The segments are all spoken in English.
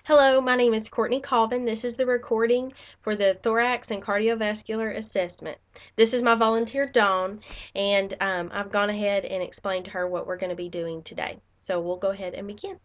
Hello, my name is Courtney Colvin. This is the recording for the Thorax and Cardiovascular Assessment. This is my volunteer, Dawn, and I've gone ahead and explained to her what we're going to be doing today. So we'll go ahead and begin.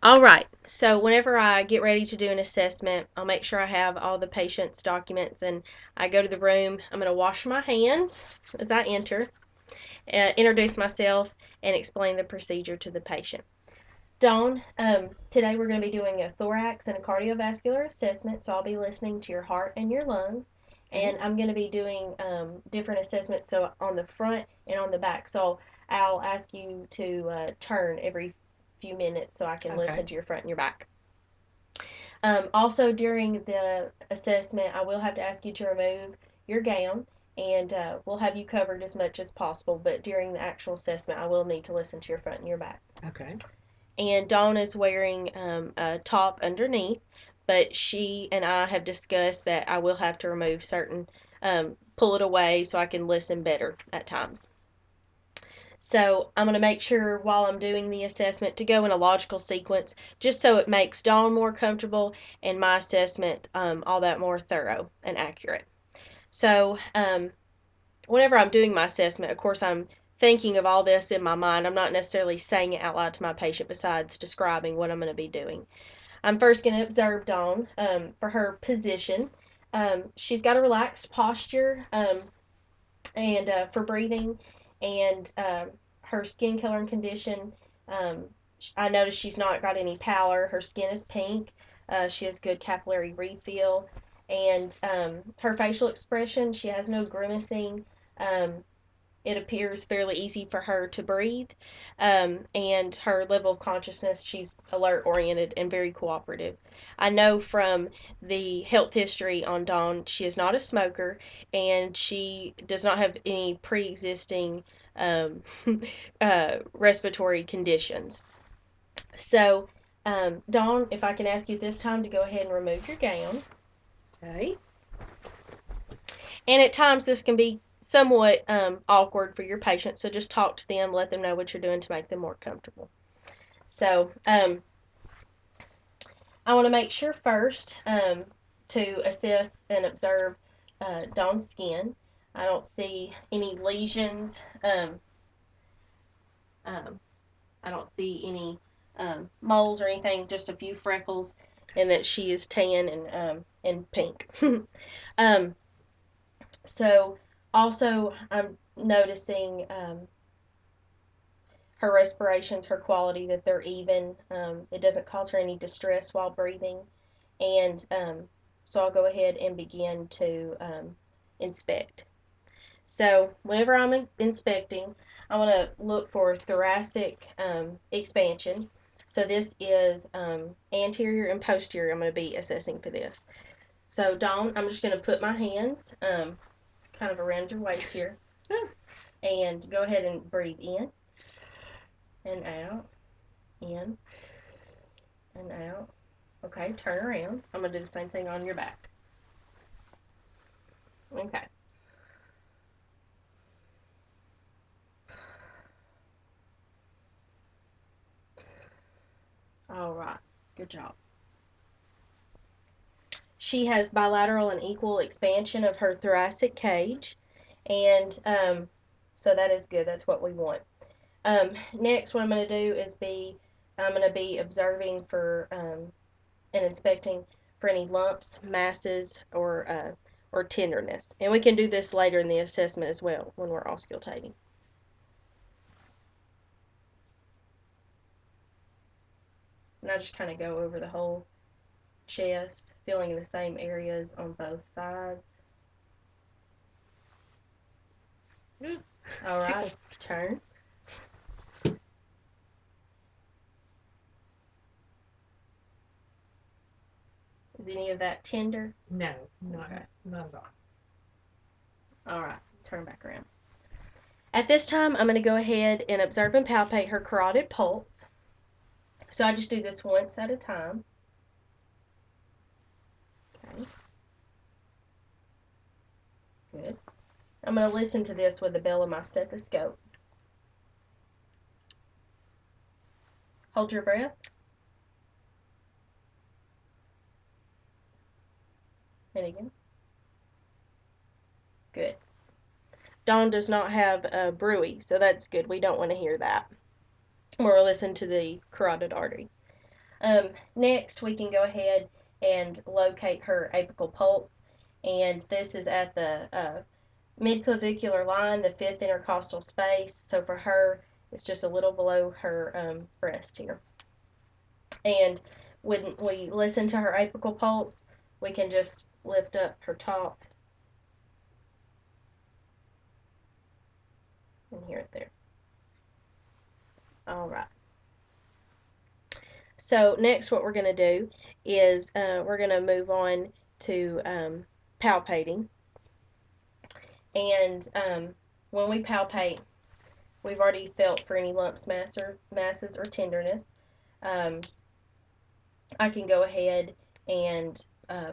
All right, so whenever I get ready to do an assessment, I'll make sure I have all the patient's documents and I go to the room. I'm going to wash my hands as I enter, introduce myself, and explain the procedure to the patient. Dawn, today we're going to be doing a thorax and a cardiovascular assessment, so I'll be listening to your heart and your lungs, and I'm going to be doing different assessments so on the front and on the back. So I'll ask you to turn every few minutes so I can listen to your front and your back. Also, during the assessment, I will have to ask you to remove your gown, and we'll have you covered as much as possible, but during the actual assessment, I will need to listen to your front and your back. Okay. And Dawn is wearing a top underneath, but she and I have discussed that I will have to remove certain, pull it away so I can listen better at times. So I'm going to make sure while I'm doing the assessment to go in a logical sequence just so it makes Dawn more comfortable and my assessment all that more thorough and accurate. So whenever I'm doing my assessment, of course, I'm thinking of all this in my mind. I'm not necessarily saying it out loud to my patient besides describing what I'm going to be doing. I'm first going to observe Dawn for her position. She's got a relaxed posture and for breathing, and her skin color and condition. Um, I notice she's not got any pallor. Her skin is pink. She has good capillary refill, and her facial expression. She has no grimacing. Um, it appears fairly easy for her to breathe, and her level of consciousness, she's alert oriented and very cooperative. I know from the health history on Dawn, she is not a smoker and she does not have any pre existing um, respiratory conditions. So, Dawn, if I can ask you this time to go ahead and remove your gown. Okay. And at times this can be somewhat awkward for your patient, so just talk to them, let them know what you're doing to make them more comfortable. So I want to make sure first to assess and observe Dawn's skin. I don't see any lesions. Um, I don't see any moles or anything, just a few freckles, and that she is tan and pink. um, so also I'm noticing her respirations, her quality, that they're even. It doesn't cause her any distress while breathing. And so I'll go ahead and begin to inspect. So whenever I'm inspecting, I want to look for thoracic expansion. So this is anterior and posterior. I'm going to be assessing for this. So Dawn, I'm just going to put my hands kind of around your waist here and go ahead and breathe in and out, in and out. Okay, turn around. I'm going to do the same thing on your back. Okay. All right. Good job. She has bilateral and equal expansion of her thoracic cage, and so that is good. That's what we want. Next, what I'm going to do is I'm going to be observing for and inspecting for any lumps, masses, or tenderness. And we can do this later in the assessment as well when we're auscultating. And I just kind of go over the whole chest, feeling the same areas on both sides. All right, turn. Is any of that tender? No, not at all. All right, turn back around. At this time, I'm going to go ahead and observe and palpate her carotid pulse. So I just do this once at a time. Okay. Good. I'm going to listen to this with the bell of my stethoscope. Hold your breath. And again. Good. Dawn does not have a bruit, so that's good. We don't want to hear that. Or listen to the carotid artery. Next, we can go ahead and locate her apical pulse. And this is at the midclavicular line, the fifth intercostal space. So for her, it's just a little below her breast here. And when we listen to her apical pulse, we can just lift up her top and hear it there. All right. So next, what we're going to do is we're going to move on to palpating. And when we palpate, we've already felt for any lumps, masses, or tenderness. Um, I can go ahead and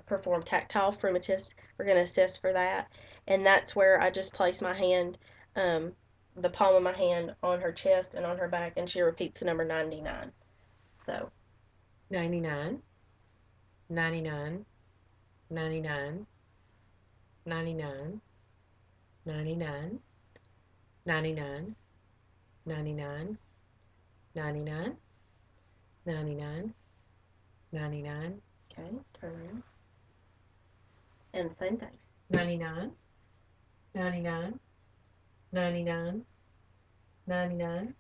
perform tactile fremitus. We're going to assess for that. And that's where I just place my hand, the palm of my hand on her chest and on her back, and she repeats the number 99. So 99, 99, 99, 99, 99, 99, 99, 99, 99, 99. Okay, turn around. And the same thing. 99, 99, 99, 99,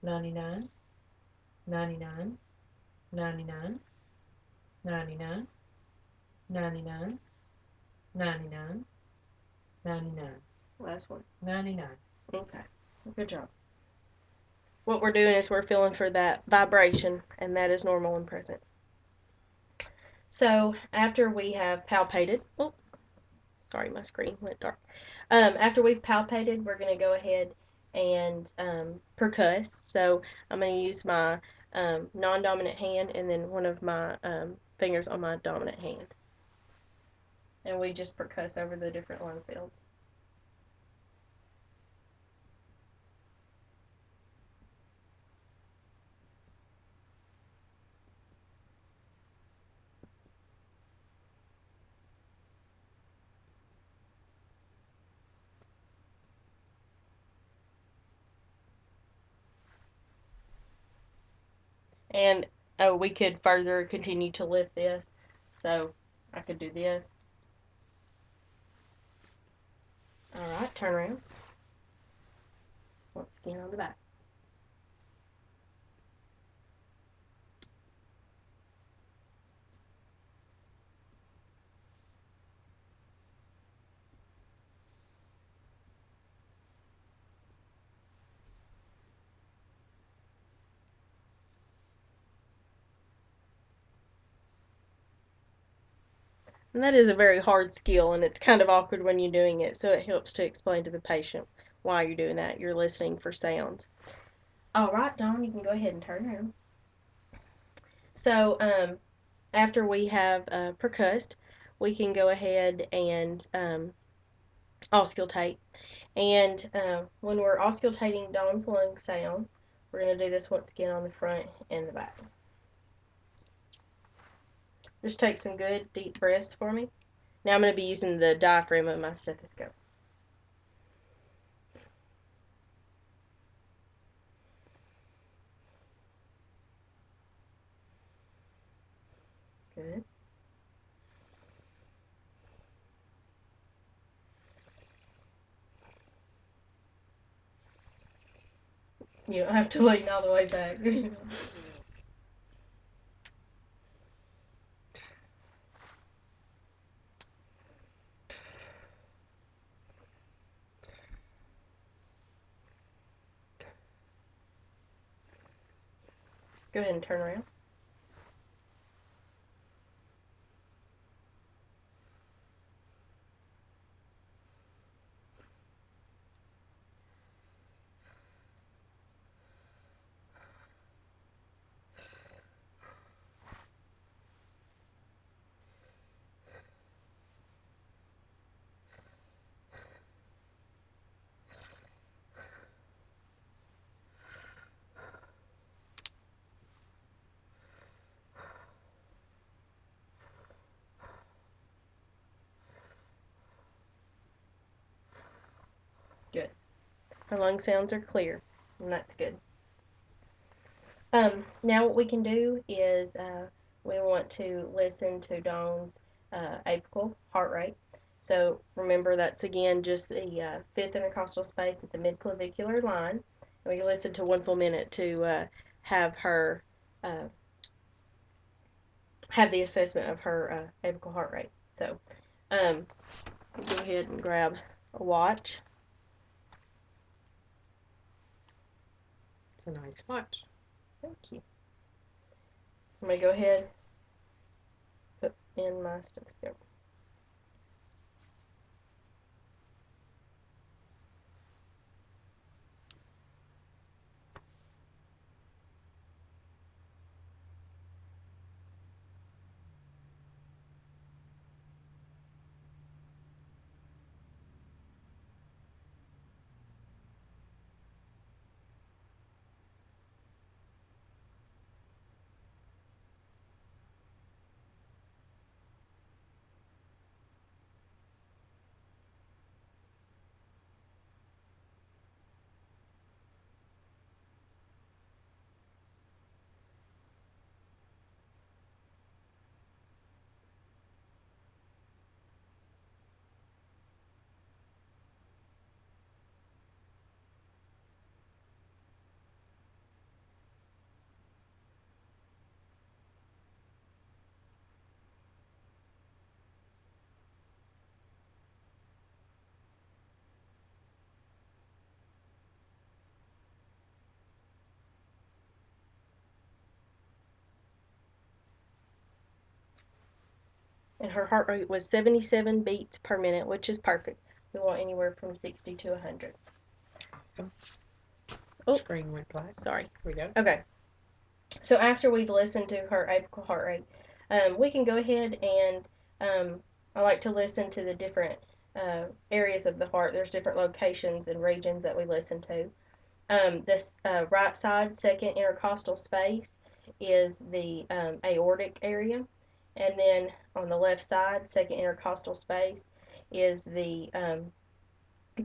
99, 99, 99, 99, 99, 99, 99. Last one. 99. Okay, good job. What we're doing is we're feeling for that vibration, and that is normal and present. So after we have palpated, oh, sorry, my screen went dark. After we've palpated, we're going to go ahead and percuss. So I'm going to use my non-dominant hand and then one of my fingers on my dominant hand. And we just percuss over the different lung fields. And we could further continue to lift this. So I could do this. All right, turn around. Once again on the back. And that is a very hard skill, and it's kind of awkward when you're doing it, so it helps to explain to the patient why you're doing that. You're listening for sounds. All right, Dawn, you can go ahead and turn around. So, after we have percussed, we can go ahead and auscultate. And when we're auscultating Dawn's lung sounds, we're going to do this once again on the front and the back. Just take some good deep breaths for me. Now I'm going to be using the diaphragm of my stethoscope. Good. You don't have to lean all the way back. Go ahead and turn around. Her lung sounds are clear, and that's good. Now what we can do is we want to listen to Dawn's apical heart rate. So remember that's again just the fifth intercostal space at the midclavicular line. And we can listen to 1 full minute to have her uh, have the assessment of her apical heart rate. So go ahead and grab a watch. It's a nice watch. Thank you. I'm going to go ahead and put in my stethoscope. And her heart rate was 77 beats per minute, which is perfect. We want anywhere from 60 to 100. Awesome. Oh, screen went black. Sorry. Here we go. Okay. So after we've listened to her apical heart rate, we can go ahead and I like to listen to the different areas of the heart. There's different locations and regions that we listen to. This right side, second intercostal space, is the aortic area. And then on the left side, second intercostal space, is the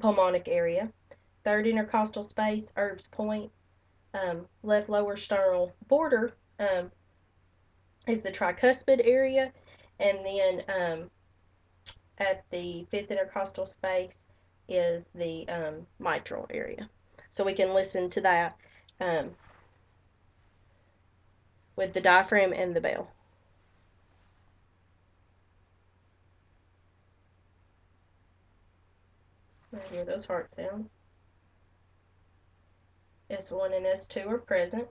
pulmonic area. Third intercostal space, Erb's point. Left lower sternal border is the tricuspid area. And then at the fifth intercostal space is the mitral area. So we can listen to that with the diaphragm and the bell. I hear those heart sounds. S1 and S2 are present.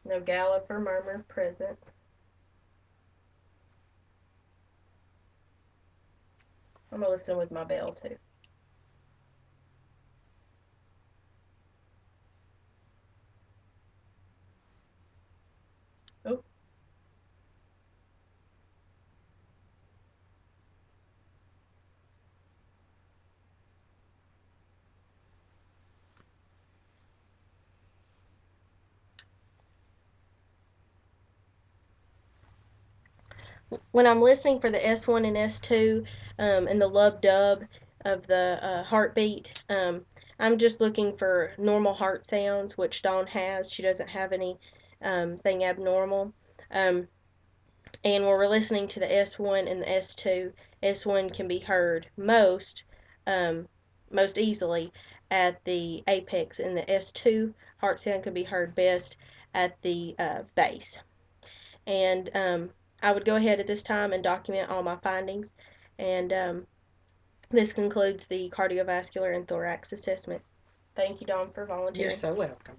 No gallop or murmur present. I'm going to listen with my bell too. Oh. When I'm listening for the S1 and S2 and the lub dub of the heartbeat, I'm just looking for normal heart sounds, which Dawn has. She doesn't have any thing abnormal. Um, and when we're listening to the S1 and the S2, S1 can be heard most easily at the apex, and the S2 heart sound can be heard best at the base. And I would go ahead at this time and document all my findings. And this concludes the cardiovascular and thorax assessment. Thank you, Dawn, for You're volunteering. so welcome.